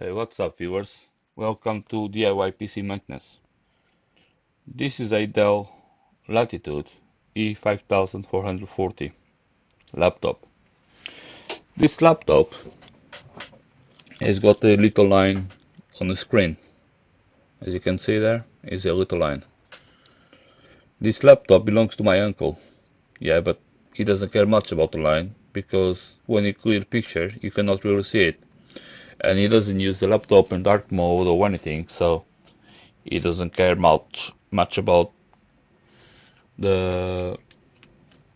Hey, what's up, viewers? Welcome to DIY PC Maintenance. This is a Dell Latitude E5440 laptop. This laptop has got a little line on the screen. As you can see, there is a little line. This laptop belongs to my uncle. Yeah, but he doesn't care much about the line because when you clear picture, you cannot really see it. And he doesn't use the laptop in dark mode or anything, so he doesn't care much about the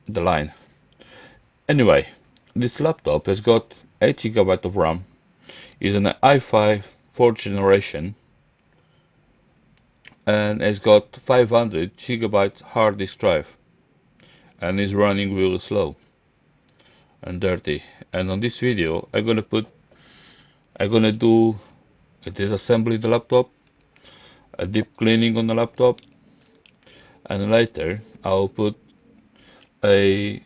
the line. Anyway, this laptop has got 8 GB of RAM, is an i5 4th generation, and has got 500 GB hard disk drive, and is running really slow and dirty. And on this video, I'm gonna do a disassembly the laptop, a deep cleaning on the laptop, and later I'll put a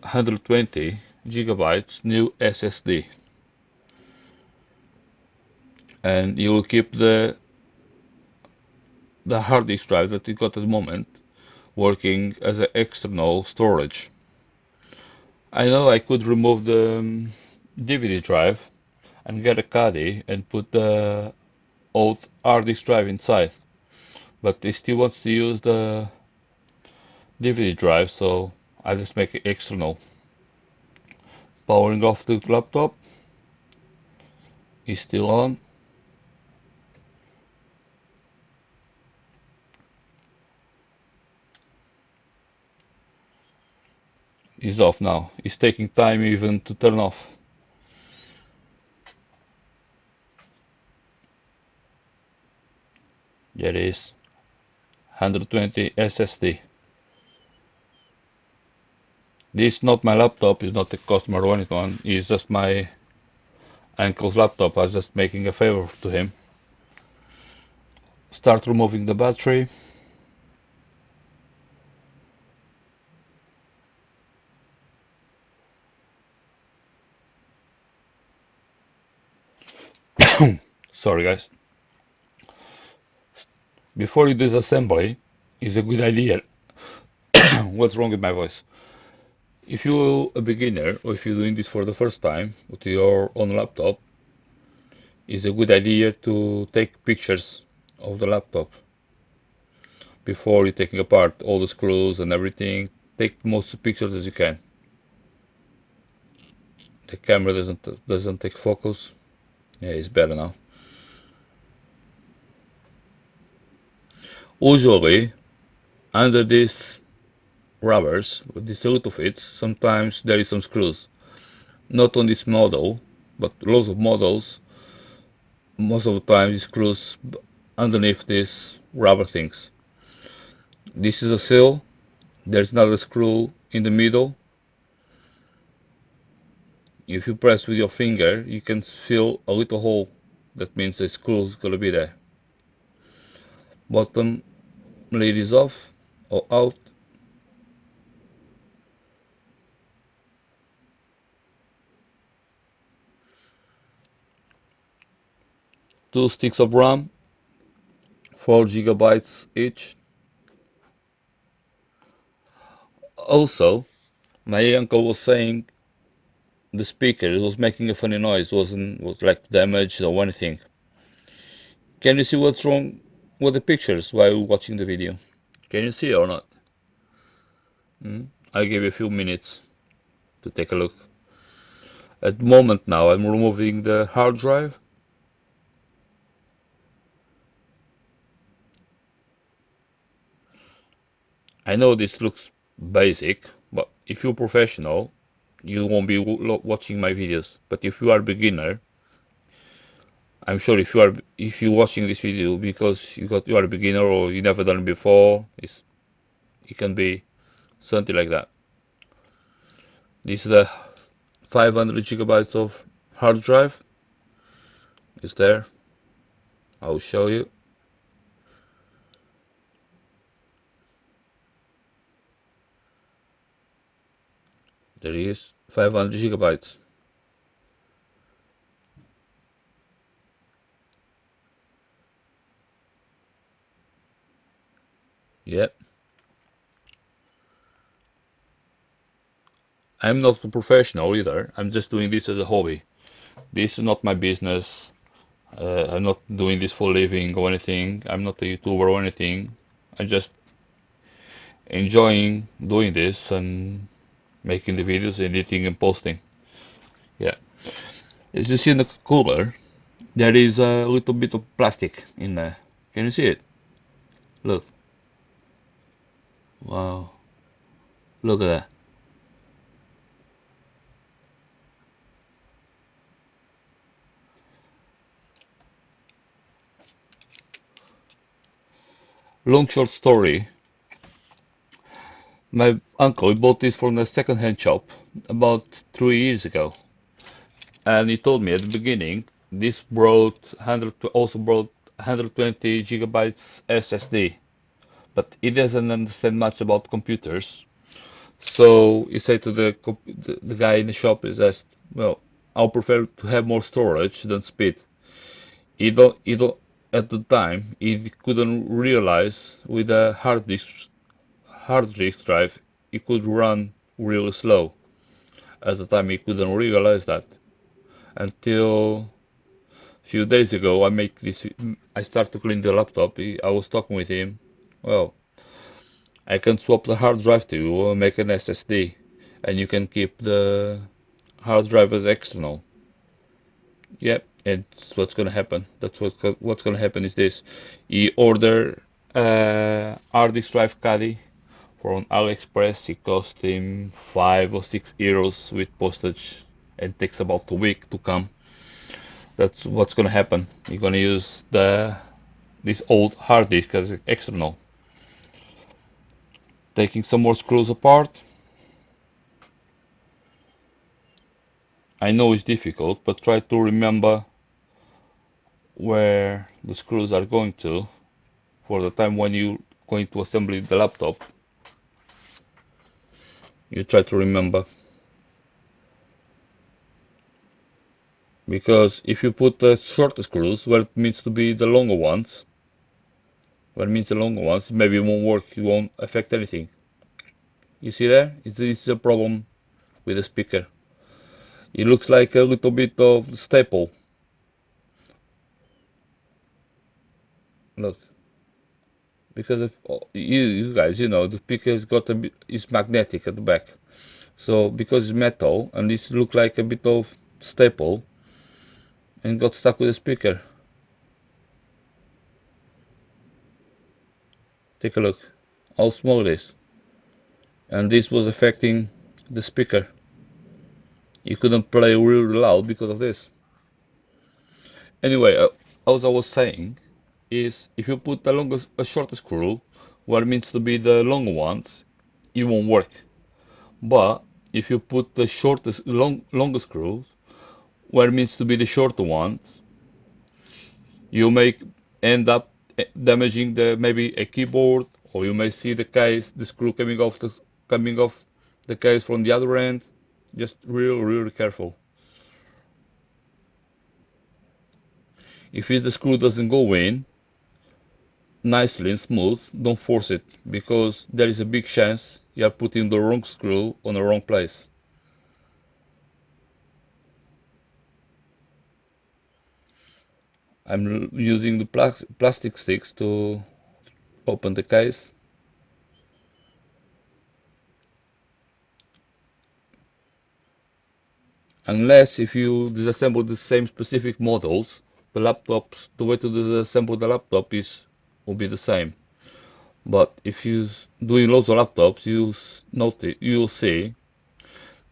120 GB new SSD, and you will keep the hard disk drive that we got at the moment working as an external storage. I know I could remove the DVD drive and get a caddy and put the old hard disk drive inside, but it still wants to use the DVD drive, so I just make it external. Powering off the laptop is still on. Is off now. It's taking time even to turn off. There is 120 SSD. This is not my laptop, it's not a customer or anyone, it's just my uncle's laptop. I was just making a favor to him. Start removing the battery. Sorry guys. Before you do this assembly, it's a good idea. What's wrong with my voice? If you're a beginner or if you're doing this for the first time with your own laptop, it's a good idea to take pictures of the laptop before you're taking apart all the screws and everything. Take most pictures as you can. The camera doesn't take focus. Yeah, it's better now. Usually, under these rubbers, with these little fits, sometimes there is some screws. Not on this model, but lots of models, most of the time the screws underneath these rubber things. This is a seal. There's another screw in the middle. If you press with your finger, you can feel a little hole. That means the screw is gonna be there. Bottom lid is off or out. Two sticks of RAM, 4 GB each. Also, my uncle was saying the speaker was making a funny noise, was like damaged or anything. Can you see what's wrong with the pictures while watching the video? Can you see or not? I'll give you a few minutes to take a look. At the moment now, I'm removing the hard drive. I know this looks basic, but if you're professional, you won't be watching my videos. But if you are a beginner, I'm sure if you're watching this video because you are a beginner or you never done it before, it can be something like that. This is the 500 GB of hard drive. It's there. I'll show you. There is 500 GB. Yep. I'm not a professional either. I'm just doing this as a hobby. This is not my business. I'm not doing this for a living or anything. I'm not a YouTuber or anything. I'm just enjoying doing this and making the videos, editing and posting. Yeah. As you see in the cooler, there is a little bit of plastic in there. Can you see it? Look. Wow. Look at that. Long short story. My uncle bought this from a second-hand shop about 3 years ago, and he told me at the beginning this brought 100 also brought 120 gigabytes SSD, but he doesn't understand much about computers. So he said to the guy in the shop, he says, "Well, I'll prefer to have more storage than speed." He don't at the time he couldn't realize with a hard disk drive it could run really slow. At the time he couldn't realize that until a few days ago I started to clean the laptop. I was talking with him. Well, I can swap the hard drive to you or make an SSD and you can keep the hard drive as external. Yep, it's what's gonna happen. What's gonna happen is this. You order a hard disk drive caddy from AliExpress. It cost him 5 or 6 euros with postage and takes about a week to come. That's what's gonna happen. You're gonna use this old hard disk as external. Taking some more screws apart. I know it's difficult, but try to remember where the screws are going to for the time when you're going to assemble the laptop. You try to remember, because if you put the shorter screws where it means to be the longer ones, maybe it won't work, it won't affect anything. You see there? It's a problem with the speaker. It looks like a little bit of staple. Look, because of you guys, the speaker has got a bit, is magnetic at the back. So because it's metal and this look like a bit of staple and got stuck with the speaker. Take a look how small it is. And this was affecting the speaker. You couldn't play really loud because of this. Anyway, as I was saying, is if you put a shorter screw where it means to be the longer ones, it won't work. But if you put the longer screws where it means to be the shorter ones, you may end up damaging maybe a keyboard, or you may see the screw coming off the case from the other end. Just really careful. If the screw doesn't go in nicely and smooth, don't force it, because there is a big chance you are putting the wrong screw on the wrong place. I'm using the plastic sticks to open the case. Unless if you disassemble the same specific models, the way to disassemble the laptop will be the same. But if you doing loads of laptops, you'll see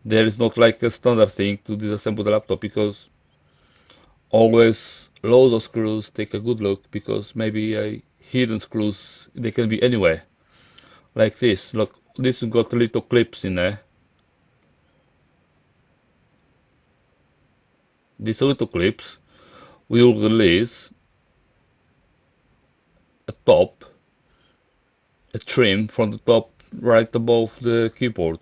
there is not like a standard thing to disassemble the laptop, because always loads of screws. Take a good look, because maybe hidden screws, they can be anywhere. Like this. Look, this has got little clips in there. These little clips will release a top, a trim from the top right above the keyboard.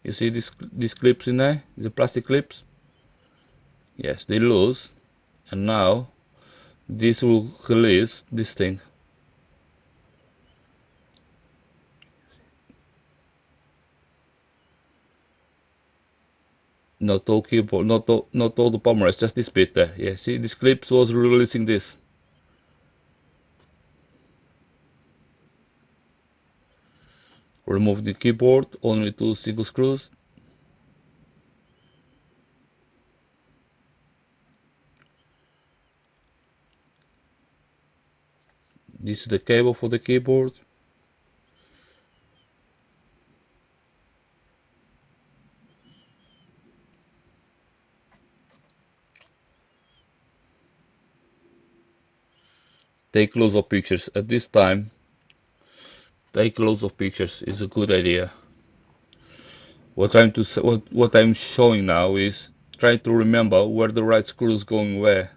You see these clips in there? The plastic clips? Yes, they loose, and now this will release this thing. Not all keyboard, not all the power, it's just this bit there. Yeah, see, this clip was releasing this. Remove the keyboard, only two single screws. This is the cable for the keyboard. Take loads of pictures. At this time, take loads of pictures is a good idea. What I'm showing now is try to remember where the right screws going where.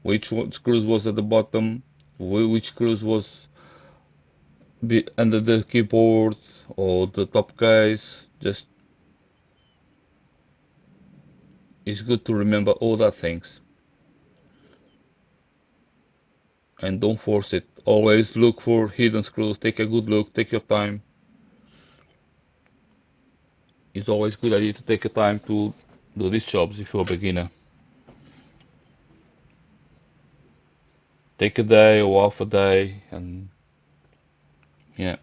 Which screws was at the bottom, which screws was under the keyboard or the top case. Just it's good to remember all that things. And don't force it. Always look for hidden screws. Take a good look. Take your time. It's always a good idea to take your time to do these jobs if you're a beginner. Take a day or half a day, and yeah.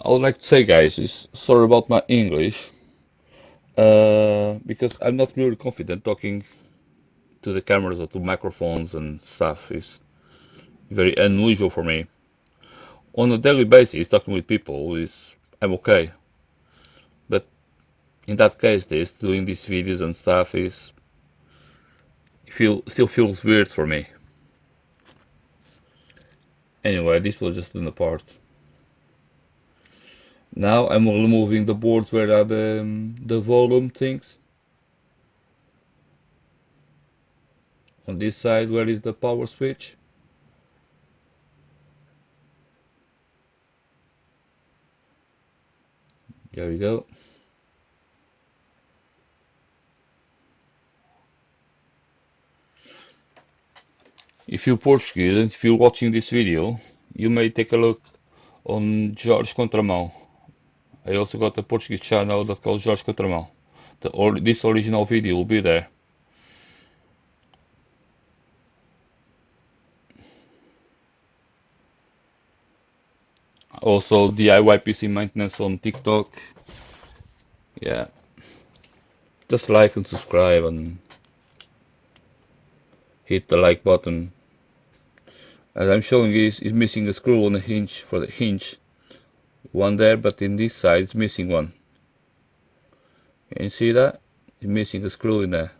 I would like to say, guys, is sorry about my English, because I'm not really confident talking to the cameras or to microphones and stuff. Is very unusual for me. On a daily basis, talking with people is I'm okay, but in that case, doing these videos and stuff is still feels weird for me. Anyway, this was just an apart. Now I'm removing the boards where are the volume things. On this side, where is the power switch? There we go. If you're Portuguese and if you're watching this video, you may take a look on Jorge Contramão. I also got a Portuguese channel that called Jorge Contramão. This original video will be there. Also DIY PC maintenance on TikTok. Yeah. Just like and subscribe and hit the like button. As I'm showing is missing a screw on the hinge for the hinge. One there, but in this side it's missing one. Can you see that? It's missing a screw in there.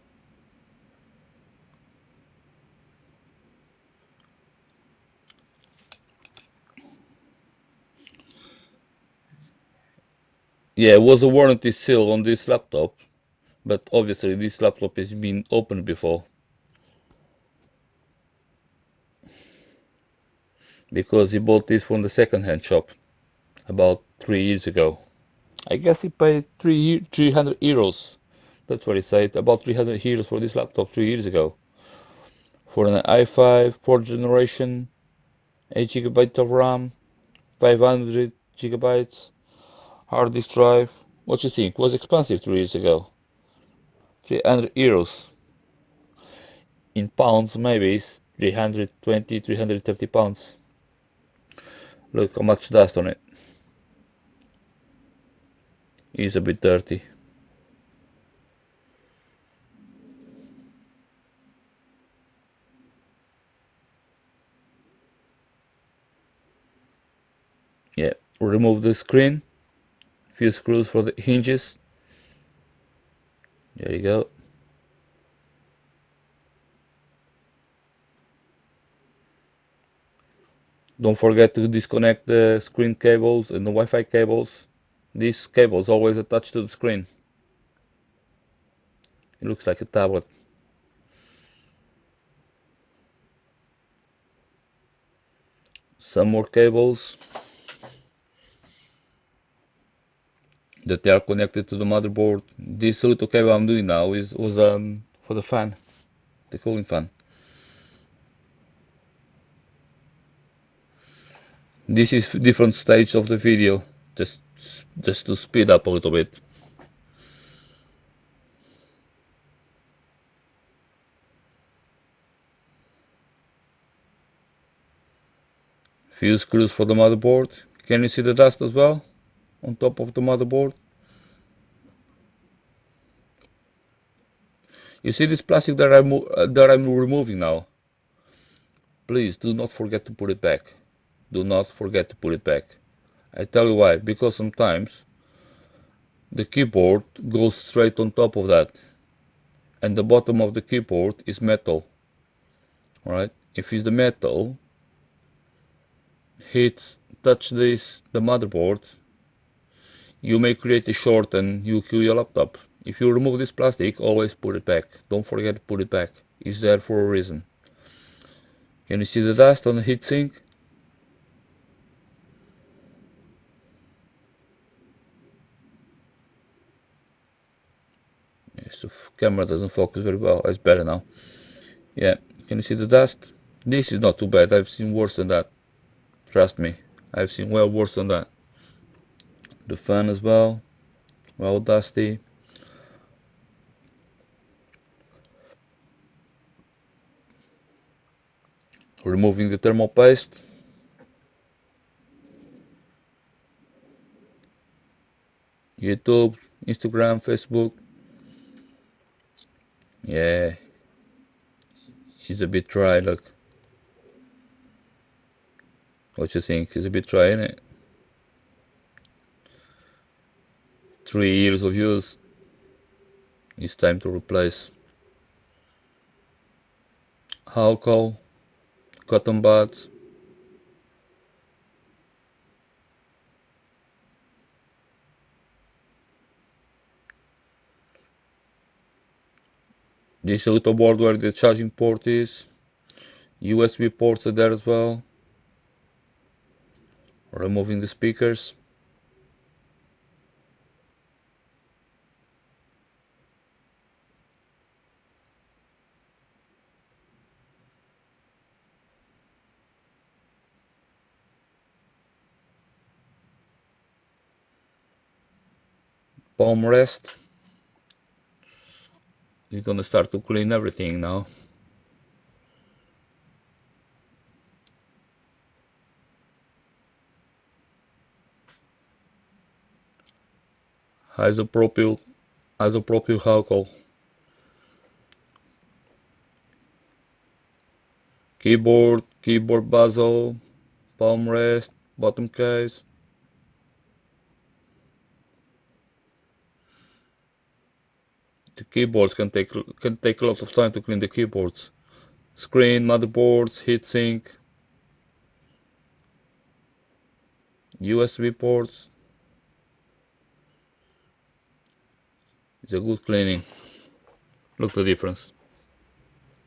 Yeah, it was a warranty seal on this laptop, but obviously this laptop has been opened before. Because he bought this from the second-hand shop about 3 years ago. I guess he paid 300 euros. That's what he said, about 300 euros for this laptop 3 years ago. For an i5, 4th generation, 8 GB of RAM, 500 GB hard disk drive. What do you think? Was expensive 3 years ago. 300 euros. In pounds, maybe it's 320, 330 pounds. Look how much dust on it. It's a bit dirty. Yeah, remove the screen. Few screws for the hinges. There you go. Don't forget to disconnect the screen cables and the Wi-Fi cables. These cables always attached to the screen. It looks like a tablet. Some more cables that they are connected to the motherboard. This little cable I'm doing now was for the fan, the cooling fan. This is different stage of the video, just to speed up a little bit. Few screws for the motherboard. Can you see the dust as well on top of the motherboard? You see this plastic that I'm removing now? Please do not forget to put it back. Do not forget to put it back. I tell you why. Because sometimes the keyboard goes straight on top of that, and the bottom of the keyboard is metal. Right? If it's the metal touch the motherboard, you may create a short and you kill your laptop. If you remove this plastic, always put it back. Don't forget to put it back. It's there for a reason. Can you see the dust on the heatsink? Yes, the camera doesn't focus very well. It's better now. Yeah, can you see the dust? This is not too bad. I've seen worse than that. Trust me. I've seen well worse than that. The fan as well. Well dusty. Removing the thermal paste. YouTube, Instagram, Facebook. Yeah, it's a bit dry, look. What you think? It's a bit dry, isn't it? 3 years of use. It's time to replace. Alcohol, cotton buds. This is a little board where the charging port is. USB ports are there as well. Removing the speakers. Palm rest. It's gonna start to clean everything now. Isopropyl alcohol. Keyboard bezel, palm rest, bottom case. The keyboards can take a lot of time to clean the keyboards. Screen, motherboards, heatsink, USB ports. It's a good cleaning. Look the difference.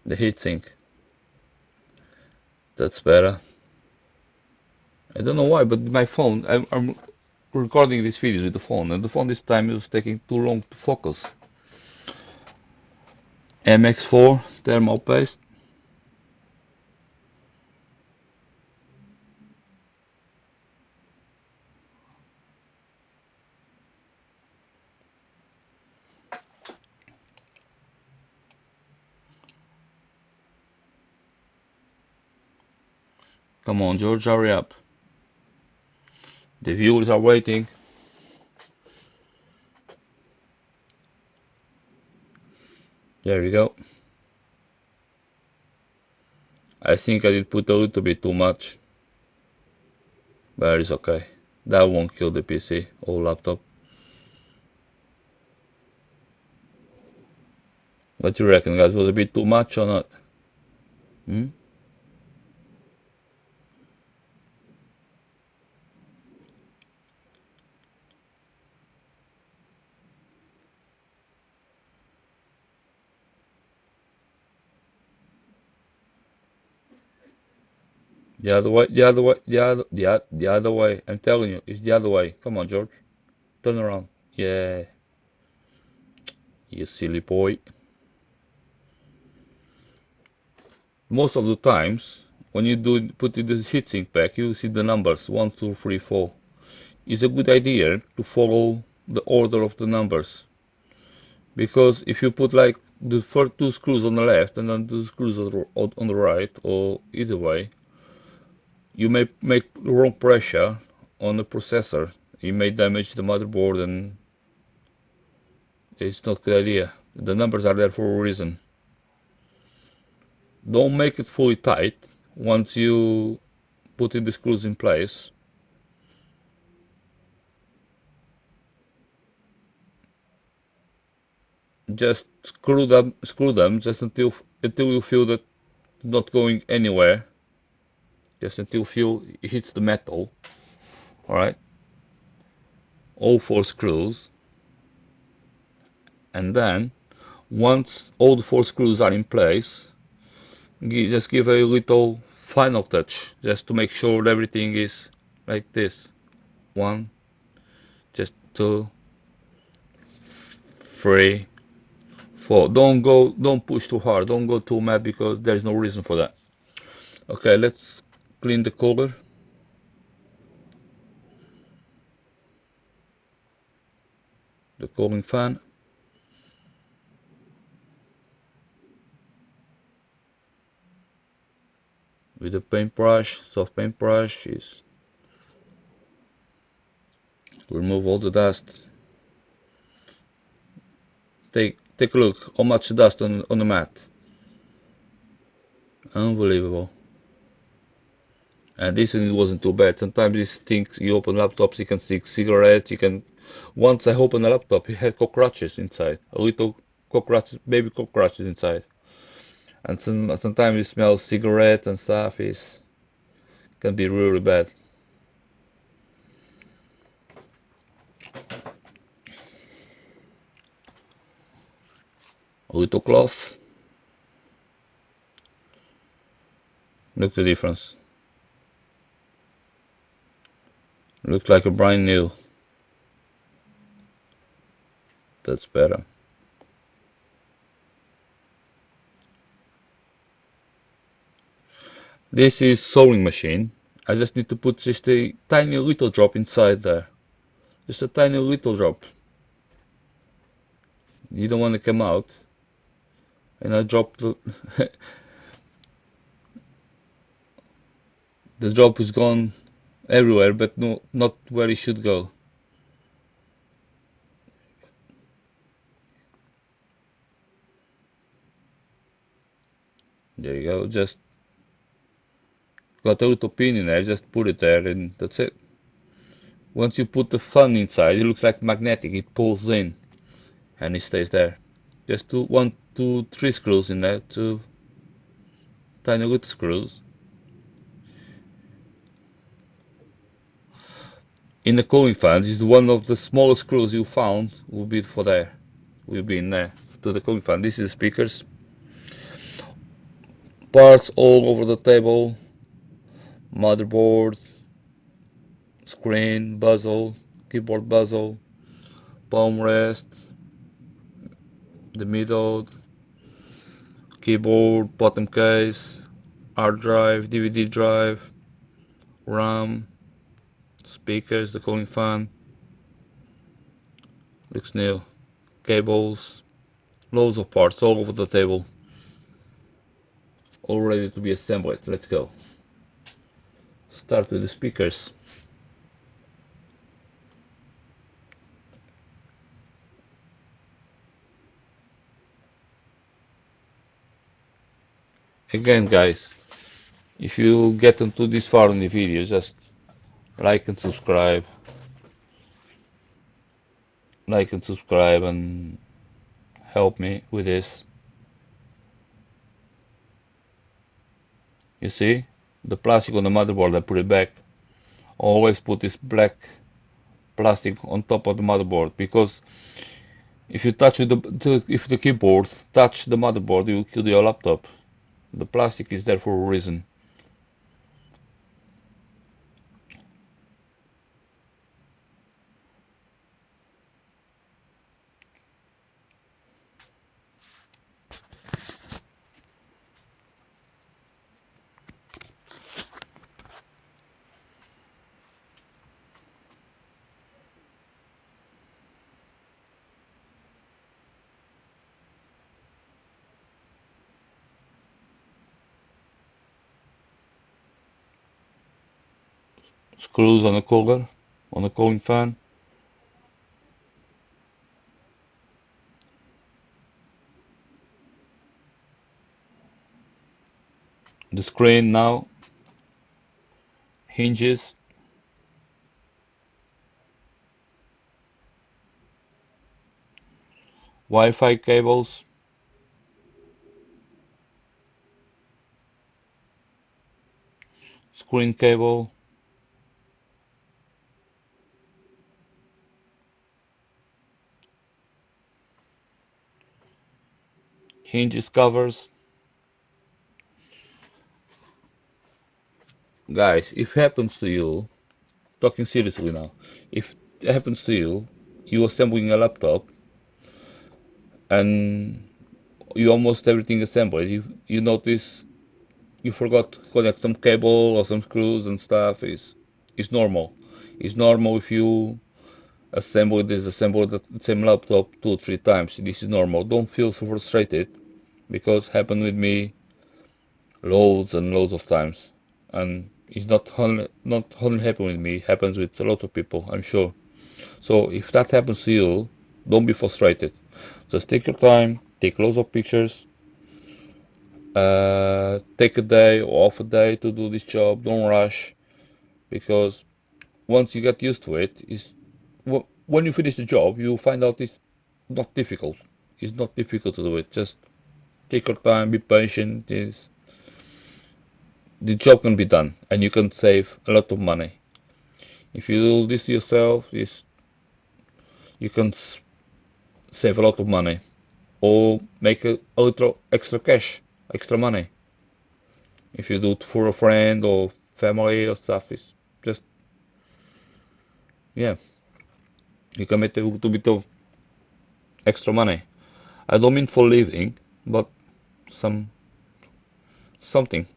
The heatsink. That's better. I don't know why, but my phone, I'm recording these videos with the phone, and the phone this time is taking too long to focus. MX4 thermal paste. Come on, George, hurry up. The viewers are waiting. There we go. I think I did put a little bit too much, but it's okay. That won't kill the PC or laptop. What do you reckon, guys? Was it a bit too much or not? Hmm? The other way, the other way, the other way. I'm telling you, it's the other way. Come on, George. Turn around. Yeah, you silly boy. Most of the times, when you put in the heatsink pack, you see the numbers 1, 2, 3, 4. It's a good idea to follow the order of the numbers, because if you put like the first two screws on the left and then two screws on the right, or either way, you may make wrong pressure on the processor. You may damage the motherboard, and it's not a good idea. The numbers are there for a reason. Don't make it fully tight. Once you put in the screws in place, just screw them just until you feel that not going anywhere. Just until you feel it hits the metal. All right, all 4 screws, and then once all the 4 screws are in place, just give a little final touch just to make sure everything is like this. 1, just 2, 3, 4. Don't push too hard. Don't go too mad because there is no reason for that. Okay, let's clean the cooler. The cooling fan. With a paintbrush, soft paintbrush, is to remove all the dust. Take a look how much dust on the mat. Unbelievable. And this one wasn't too bad. Sometimes these things, you open laptops, you can stick cigarettes, you can. Once I opened a laptop, it had cockroaches inside, a little cockroaches, baby cockroaches inside. And sometimes you smell cigarette and stuff. Is can be really bad. A little cloth. Look the difference. Looks like a brand new. That's better. This is sewing machine. I just need to put just a tiny little drop inside there. Just a tiny little drop. You don't want to come out. And I dropped the, the drop is gone everywhere, but no, not where it should go. There you go. Just got a little pin in there. Just put it there, and that's it. Once you put the fan inside, it looks like magnetic. It pulls in, and it stays there. Just 3 screws in there. 2 tiny little screws. In the cooling fans, is one of the smallest screws you found will be for there. Will be in there to the cooling fan. This is the speakers. Parts all over the table. Motherboard, screen, bezel, keyboard bezel, palm rest, the middle, keyboard, bottom case, hard drive, DVD drive, RAM, speakers, the cooling fan. Looks new. Cables, loads of parts all over the table. All ready to be assembled. Let's go. Start with the speakers. Again, guys, if you get into this far in the video, just like and subscribe. Like and subscribe and help me with this. You see? The plastic on the motherboard, I put it back. Always put this black plastic on top of the motherboard, because if you touch if the keyboard touch the motherboard, you will kill your laptop. The plastic is there for a reason. screws on a cooler, on a cooling fan, the screen now, hinges, Wi-Fi cables, screen cable, hinges covers. Guys, if happens to you, talking seriously now, if it happens to you, you assembling a laptop and you almost everything assembled, you notice you forgot to connect some cable or some screws and stuff, is normal. It's normal if you assemble disassemble the same laptop 2 or 3 times. This is normal. Don't feel so frustrated because happened with me loads and loads of times. And it's not only happened with me, it happens with a lot of people, I'm sure. So if that happens to you, don't be frustrated. Just take your time, take loads of pictures, take a day or off a day to do this job. Don't rush because once you get used to it, when you finish the job, you find out it's not difficult. It's not difficult to do it. Just take your time, be patient. The job can be done, and you can save a lot of money. If you do this yourself, you can save a lot of money or make a little extra cash, extra money. If you do it for a friend or family or stuff, it's just, yeah, you can make a little bit of extra money. I don't mean for living, but some something.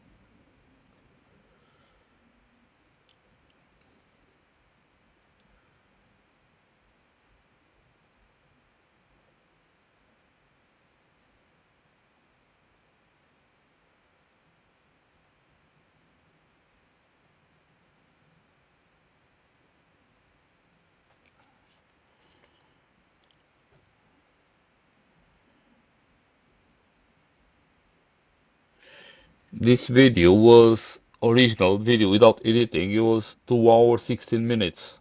This video was original video without editing. It was 2 hours 16 minutes.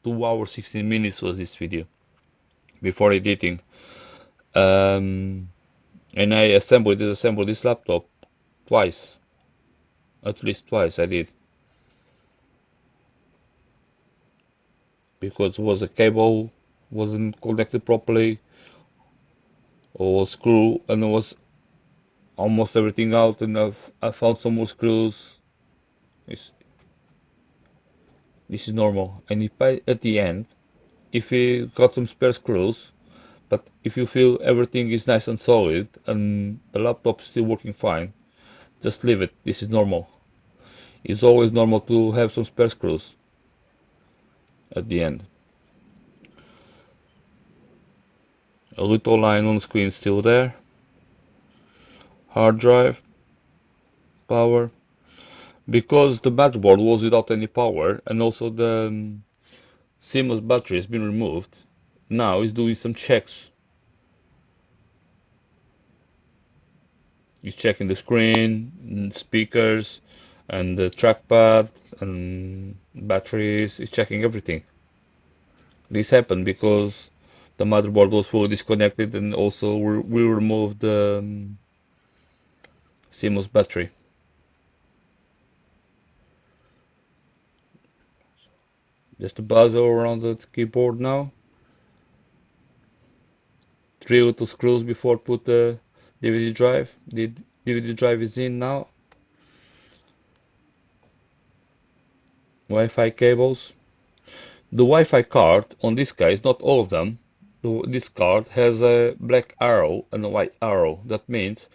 2 hours 16 minutes was this video before editing. Um, and I disassembled this laptop twice, at least twice I did, because was a cable wasn't connected properly or screw, and it was almost everything out, and I found some more screws. It's, this is normal. And if at the end, if you got some spare screws, but if you feel everything is nice and solid and the laptop is still working fine, just leave it. This is normal. It's always normal to have some spare screws at the end. A little line on the screen still there. Hard drive, power. Because the motherboard was without any power and also the CMOS battery has been removed, now it's doing some checks. It's checking the screen, speakers, and the trackpad and batteries. It's checking everything. This happened because the motherboard was fully disconnected and also we removed the CMOS battery. Just a buzzer around the keyboard now. 3 little screws before put the DVD drive. The DVD drive is in now. Wi-Fi cables. The Wi-Fi card on this case, not all of them, this card has a black arrow and a white arrow. That means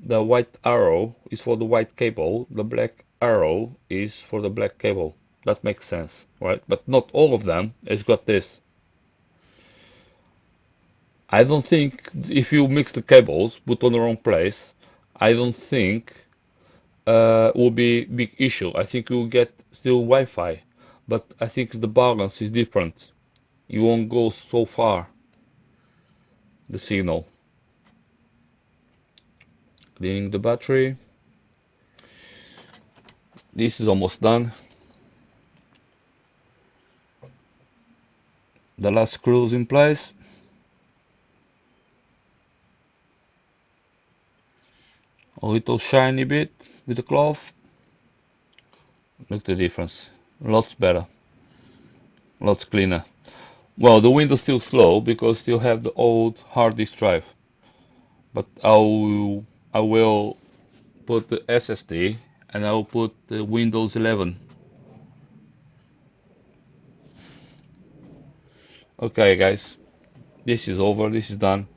the white arrow is for the white cable, the black arrow is for the black cable. That makes sense, right? But not all of them has got this. I don't think if you mix the cables, put on the wrong place, I don't think will be big issue. I think you'll get still Wi-Fi. but I think the balance is different. You won't go so far, the signal. Cleaning the battery. This is almost done. The last screw is in place. A little shiny bit with the cloth. Look the difference. Lots better. Lots cleaner. Well, the Window's still slow because still have the old hard disk drive. But I will put the SSD and I will put the Windows 11. Okay, guys, this is over. This is done.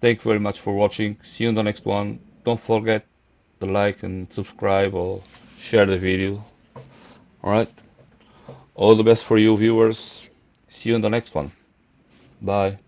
Thank you very much for watching. See you in the next one. Don't forget to like and subscribe or share the video. Alright? All the best for you viewers. See you in the next one. Bye.